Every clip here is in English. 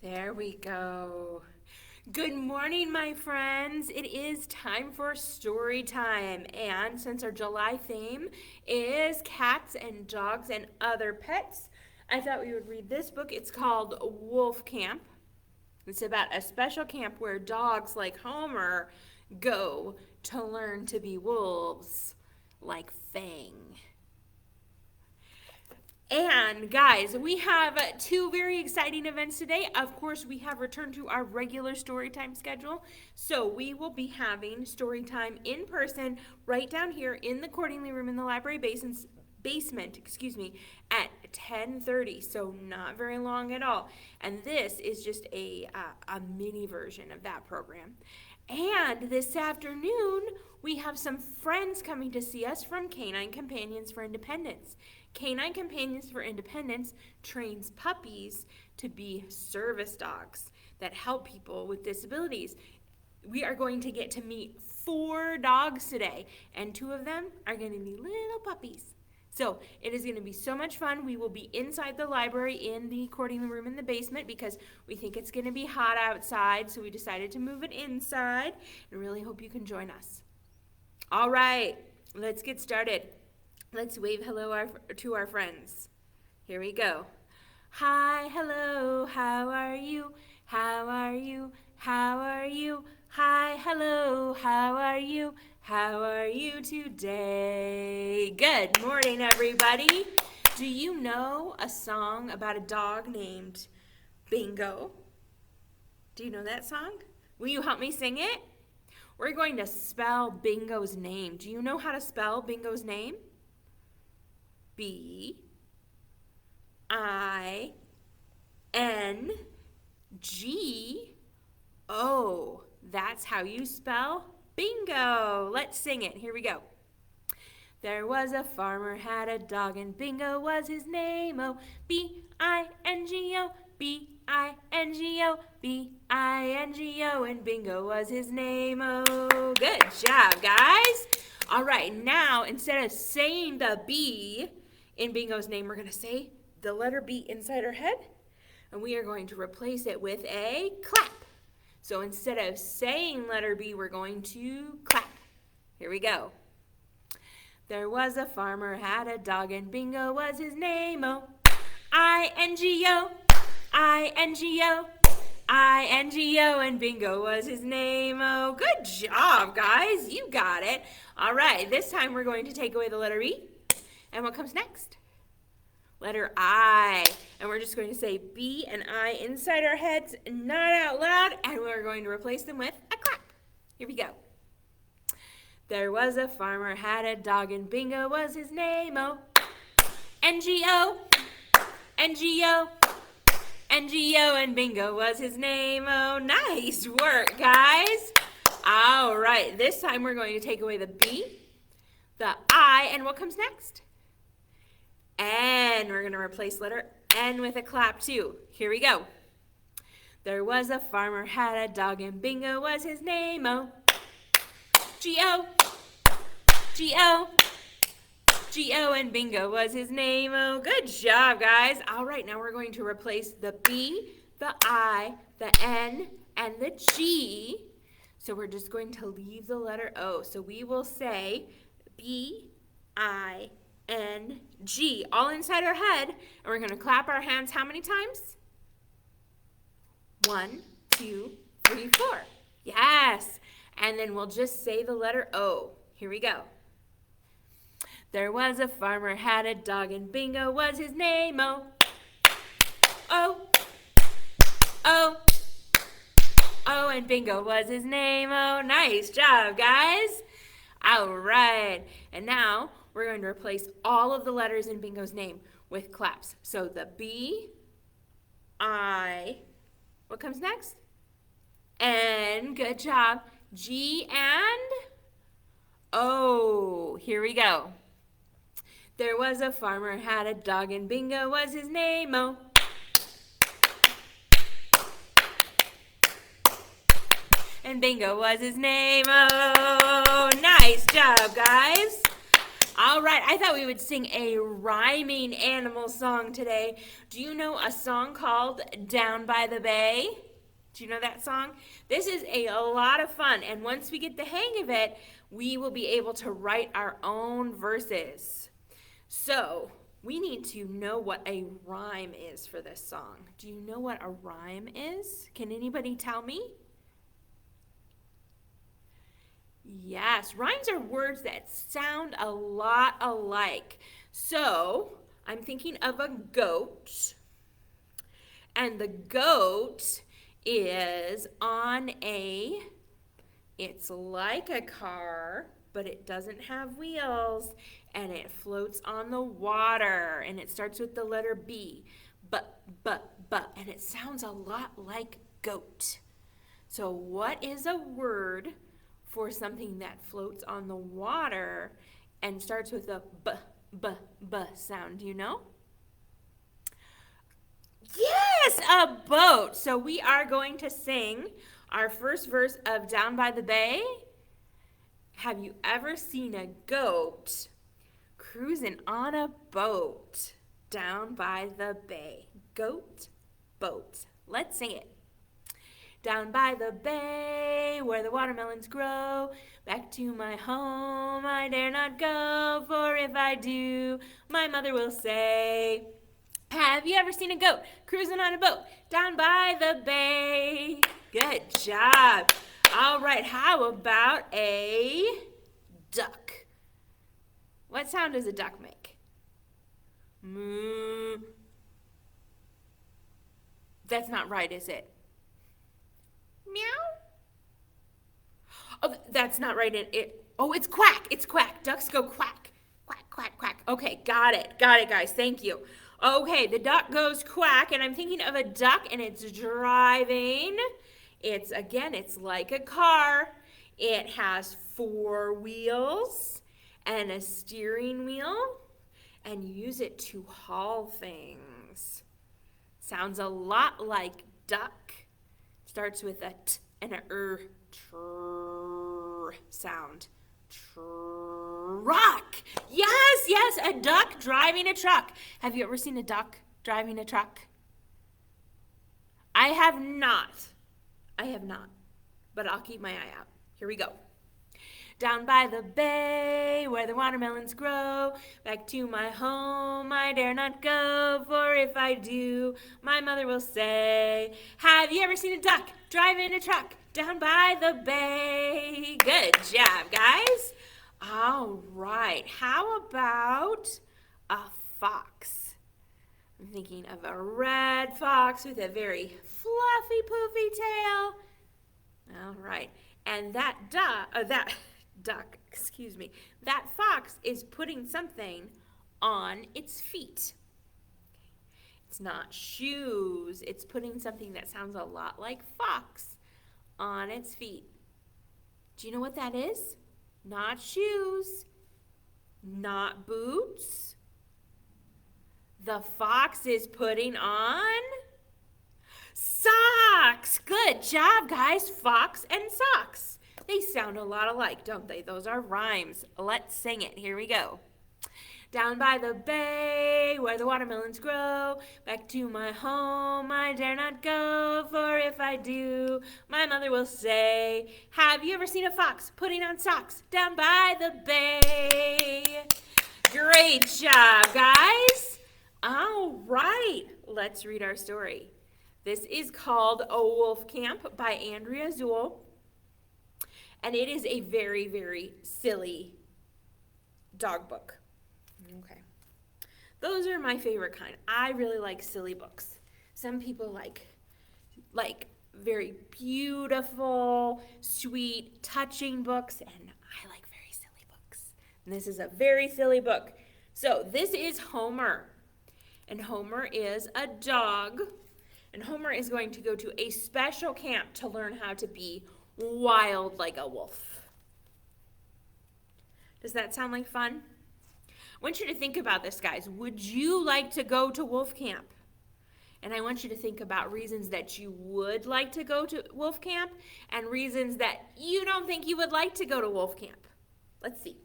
There we go. Good morning, my friends. It is time for story time. And since our July theme is cats and dogs and other pets, I thought we would read this book. It's called Wolf Camp. It's about a special camp where dogs like Homer go to learn to be wolves like Fang. And guys, we have two very exciting events today. Of course, we have returned to our regular story time schedule. So we will be having story time in person right down here in the Cordingley Room in the library basement, at 10:30. So not very long at all. And this is just a mini version of that program. And this afternoon, we have some friends coming to see us from Canine Companions for Independence. Canine Companions for Independence trains puppies to be service dogs that help people with disabilities. We are going to get to meet 4 dogs today, and 2 of them are going to be little puppies. So it is going to be so much fun. We will be inside the library in the Cordingley Room in the basement because we think it's going to be hot outside, so we decided to move it inside, and really hope you can join us. All right, let's get started. Let's wave hello to our friends. Here we go. Hi, hello, how are you? How are you? How are you? Hi, hello, how are you? How are you today? Good morning, everybody. Do you know a song about a dog named Bingo? Do you know that song? Will you help me sing it? We're going to spell Bingo's name. Do you know how to spell Bingo's name? B-I-N-G-O. That's how you spell bingo. Let's sing it. Here we go. There was a farmer had a dog and Bingo was his name. Oh, B-I-N-G-O, B-I-N-G-O, B-I-N-G-O, and Bingo was his name. Oh, good job, guys. All right, now instead of saying the B in Bingo's name, we're going to say the letter B inside our head, and we are going to replace it with a clap. So instead of saying letter B, we're going to clap. Here we go. There was a farmer had a dog and Bingo was his name. Oh, I-N-G-O, I-N-G-O, I-N-G-O, and Bingo was his name. Oh, good job, guys. You got it. All right, this time we're going to take away the letter B. And what comes next? Letter I. And we're just going to say B and I inside our heads, not out loud, and we're going to replace them with a clap. Here we go. There was a farmer had a dog and Bingo was his name. Oh, N-G-O, N-G-O, N-G-O, and Bingo was his name. Oh, nice work, guys. All right, this time we're going to take away the B, the I, and what comes next? N. We're going to replace letter N with a clap too. Here we go. There was a farmer had a dog and Bingo was his name. Oh, G-O, G-O, G-O, and Bingo was his name. Oh, good job, guys. All right, now we're going to replace the B, the I, the N, and the G. So we're just going to leave the letter O. So we will say B-I-N-G, all inside our head. And we're going to clap our hands how many times? 1, 2, 3, 4. Yes. And then we'll just say the letter O. Here we go. There was a farmer had a dog and Bingo was his name. Oh, oh, oh, oh, and Bingo was his name. Oh, nice job, guys. All right. And now we're going to replace all of the letters in Bingo's name with claps. So the B, I, what comes next? N, good job. G and O. Here we go. There was a farmer had a dog and Bingo was his name. Oh, and Bingo was his name. Oh, nice job, guys. All right, I thought we would sing a rhyming animal song today. Do you know a song called Down by the Bay? Do you know that song? This is a lot of fun, and once we get the hang of it, we will be able to write our own verses. So, we need to know what a rhyme is for this song. Do you know what a rhyme is? Can anybody tell me? Yes, rhymes are words that sound a lot alike. So, I'm thinking of a goat, and the goat is on it's like a car, but it doesn't have wheels, and it floats on the water, and it starts with the letter B, but, and it sounds a lot like goat. So what is a word for something that floats on the water and starts with a b sound? Do you know? Yes, a boat. So we are going to sing our first verse of Down by the Bay. Have you ever seen a goat cruising on a boat down by the bay? Goat, boat. Let's sing it. Down by the bay where the watermelons grow, back to my home I dare not go, for if I do, my mother will say, have you ever seen a goat cruising on a boat down by the bay? Good job. All right, how about a duck? What sound does a duck make? Moo. That's not right, is it? Meow. Oh, that's not right. It's quack. It's quack. Ducks go quack. Quack, quack, quack. Okay, got it. Got it, guys. Thank you. Okay, the duck goes quack, and I'm thinking of a duck, and it's driving. It's like a car. It has 4 wheels and a steering wheel, and you use it to haul things. Sounds a lot like duck. Starts with a t and a trrr sound. Truck. Yes, a duck driving a truck. Have you ever seen a duck driving a truck? I have not, but I'll keep my eye out. Here we go. Down by the bay where the watermelons grow, back to my home I dare not go, for if I do, my mother will say, have you ever seen a duck driving a truck down by the bay? Good job, guys. All right, how about a fox? I'm thinking of a red fox with a very fluffy, poofy tail. All right, and that fox is putting something on its feet. It's not shoes. It's putting something that sounds a lot like fox on its feet. Do you know what that is? Not shoes, not boots. The fox is putting on socks. Good job, guys. Fox and socks. They sound a lot alike, don't they? Those are rhymes. Let's sing it. Here we go. Down by the bay where the watermelons grow, back to my home I dare not go, for if I do, my mother will say, have you ever seen a fox putting on socks down by the bay? Great job, guys. All right, let's read our story. This is called A Wolf Camp by Andrea Zuill, and it is a very, very silly dog book. Okay. Those are my favorite kind. I really like silly books. Some people like very beautiful, sweet, touching books, and I like very silly books. And this is a very silly book. So this is Homer. And Homer is a dog. And Homer is going to go to a special camp to learn how to be wild like a wolf. Does that sound like fun? I want you to think about this, guys. Would you like to go to wolf camp? And I want you to think about reasons that you would like to go to wolf camp and reasons that you don't think you would like to go to wolf camp. Let's see.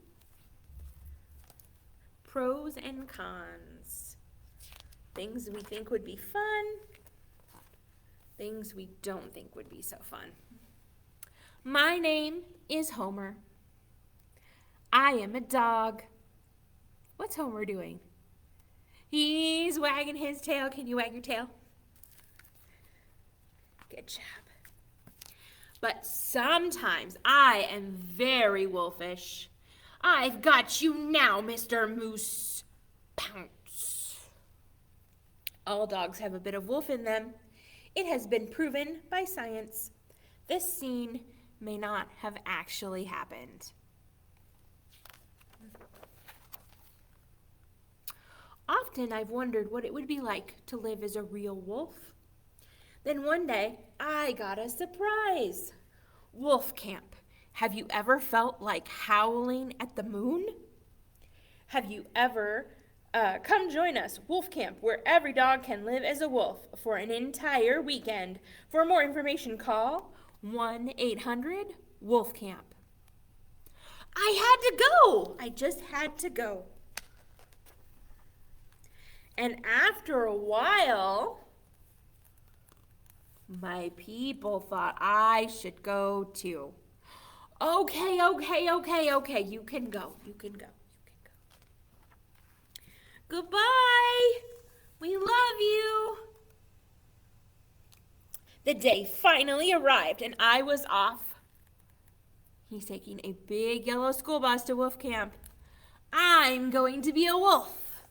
Pros and cons. Things we think would be fun, things we don't think would be so fun. My name is Homer. I am a dog. What's Homer doing? He's wagging his tail. Can you wag your tail? Good job. But sometimes I am very wolfish. I've got you now, Mr. Moose. Pounce. All dogs have a bit of wolf in them. It has been proven by science. This scene may not have actually happened. Often I've wondered what it would be like to live as a real wolf. Then one day, I got a surprise. Wolf camp. Have you ever felt like howling at the moon? Have you ever come join us, Wolf Camp, where every dog can live as a wolf for an entire weekend. For more information, call 1-800-WOLF-CAMP. I had to go. I just had to go. And after a while, my people thought I should go too. Okay. You can go. Goodbye. We love you. The day finally arrived and I was off. He's taking a big yellow school bus to wolf camp. I'm going to be a wolf.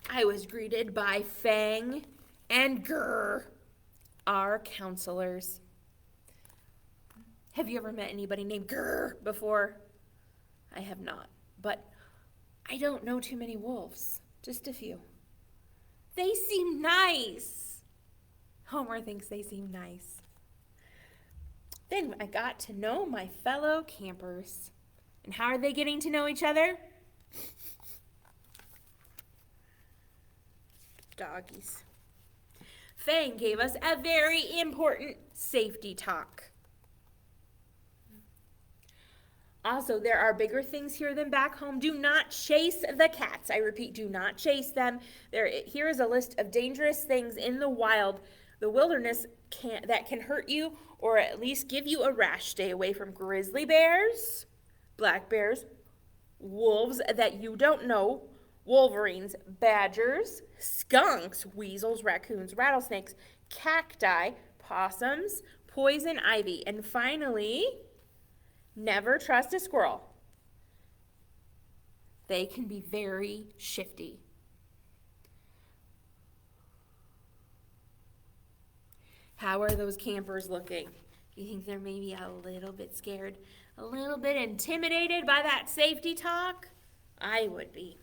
I was greeted by Fang and Grr, our counselors. Have you ever met anybody named Grr before? I have not, but I don't know too many wolves, just a few. They seem nice. Homer thinks they seem nice. Then I got to know my fellow campers. And how are they getting to know each other? Doggies. Fang gave us a very important safety talk. Also, there are bigger things here than back home. Do not chase the cats. I repeat, do not chase them. Here is a list of dangerous things in the wild, the wilderness that can hurt you or at least give you a rash. Stay away from grizzly bears, black bears, wolves that you don't know, wolverines, badgers, skunks, weasels, raccoons, rattlesnakes, cacti, possums, poison ivy, and finally, never trust a squirrel. They can be very shifty. How are those campers looking? You think they're maybe a little bit scared, a little bit intimidated by that safety talk? I would be.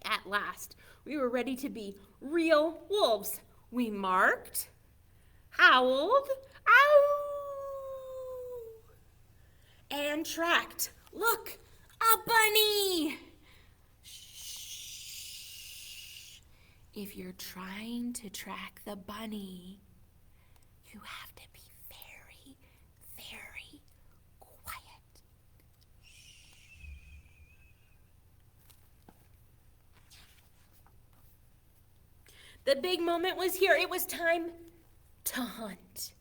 At last, we were ready to be real wolves. We marked, howled, ow, and tracked. Look, a bunny! Shh. If you're trying to track the bunny, you have to be very, very quiet. The big moment was here. It was time to hunt.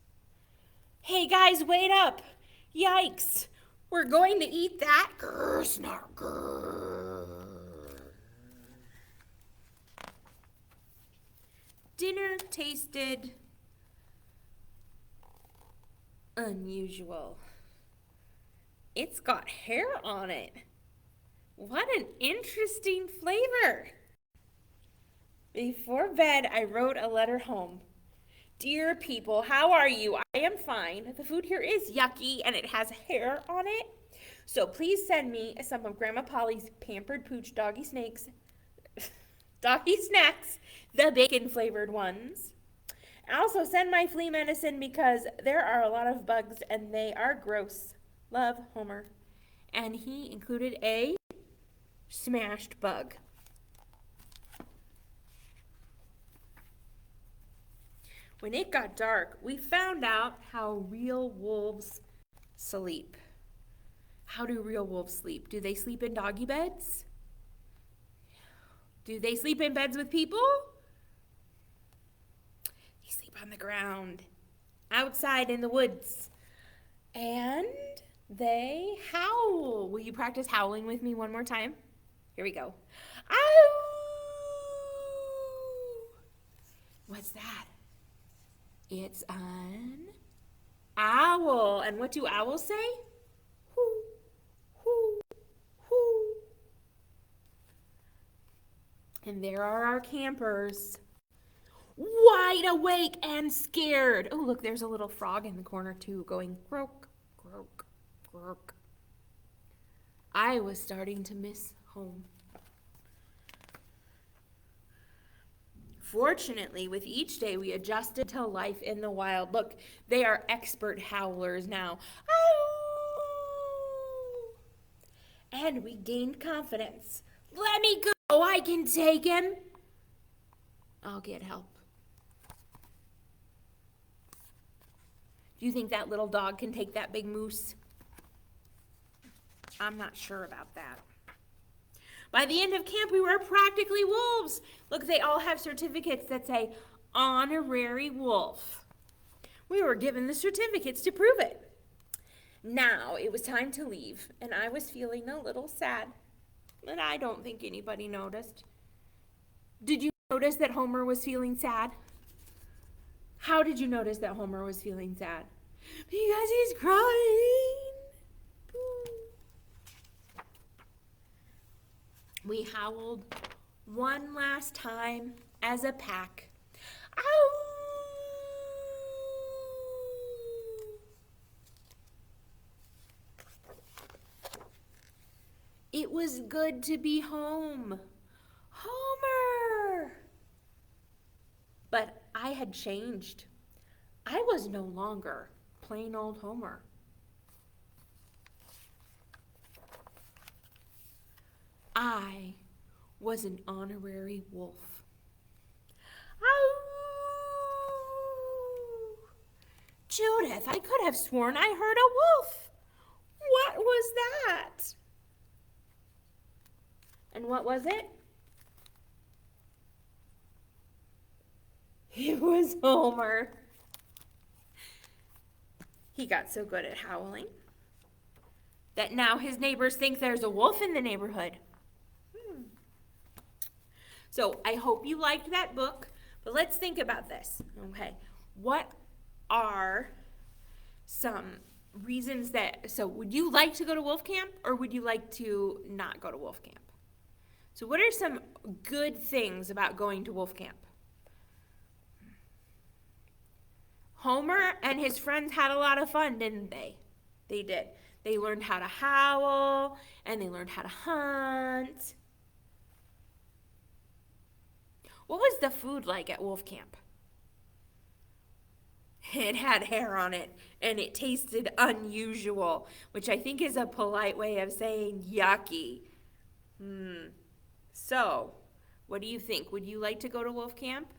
Hey guys, wait up. Yikes. We're going to eat that. Grr, snark, grr. Dinner tasted unusual. It's got hair on it. What an interesting flavor. Before bed, I wrote a letter home. Dear people, how are you? I am fine. The food here is yucky and it has hair on it. So please send me some of Grandma Polly's Pampered Pooch doggy snacks, the bacon-flavored ones. Also send my flea medicine because there are a lot of bugs and they are gross. Love, Homer. And he included a smashed bug. When it got dark, we found out how real wolves Sleep. How do real wolves sleep? Do they sleep in doggy beds? Do they sleep in beds with people? They sleep on the ground, outside in the woods. And they howl. Will you practice howling with me one more time? Here we go. Ow! What's that? It's an owl. And what do owls say? Hoo, hoo, hoo. And there are our campers, wide awake and scared. Oh, look, there's a little frog in the corner too, going croak, croak, croak. I was starting to miss home. Fortunately, with each day, we adjusted to life in the wild. Look, they are expert howlers now. Ow! And we gained confidence. Let me go. I can take him. I'll get help. Do you think that little dog can take that big moose? I'm not sure about that. By the end of camp, we were practically wolves. Look, they all have certificates that say honorary wolf. We were given the certificates to prove it. Now it was time to leave, and I was feeling a little sad, but I don't think anybody noticed. Did you notice that Homer was feeling sad? How did you notice that Homer was feeling sad? Because he's crying. We howled one last time as a pack. Ow! It was good to be home. Homer! But I had changed. I was no longer plain old Homer. I was an honorary wolf. Ow! Judith, I could have sworn I heard a wolf. What was that? And what was it? It was Homer. He got so good at howling that now his neighbors think there's a wolf in the neighborhood. So I hope you liked that book, but let's think about this, okay? What are some reasons so would you like to go to wolf camp or would you like to not go to wolf camp? So what are some good things about going to wolf camp? Homer and his friends had a lot of fun, didn't they? They did. They learned how to howl and they learned how to hunt. What was the food like at wolf camp? It had hair on it, and it tasted unusual, which I think is a polite way of saying yucky. So, what do you think? Would you like to go to wolf camp?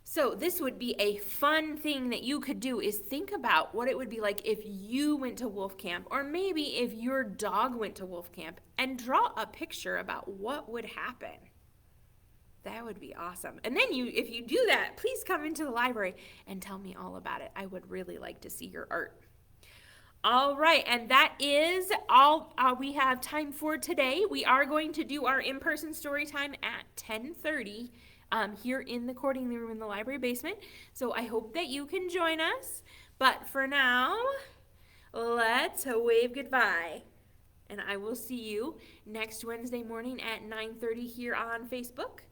So this would be a fun thing that you could do is think about what it would be like if you went to wolf camp, or maybe if your dog went to wolf camp, and draw a picture about what would happen. That would be awesome. And then if you do that, please come into the library and tell me all about it. I would really like to see your art. All right, and that is all we have time for today. We are going to do our in-person story time at 10:30 here in the Cordingley Room in the library basement. So I hope that you can join us. But for now, let's wave goodbye. And I will see you next Wednesday morning at 9:30 here on Facebook.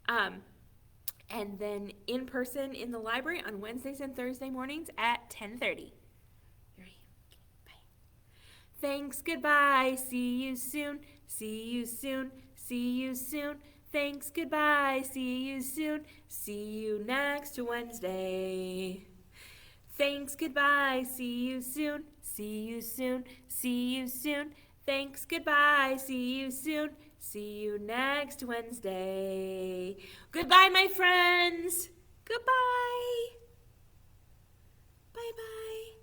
And then in person in the library on Wednesdays and Thursday mornings at 10:30. Bye. Thanks, goodbye. See you soon. See you soon. See you soon. Thanks, goodbye. See you soon. See you next Wednesday. Thanks, goodbye. See you soon. See you soon. See you soon. Thanks, goodbye. See you soon. See you next Wednesday. Goodbye, my friends. Goodbye. Bye-bye.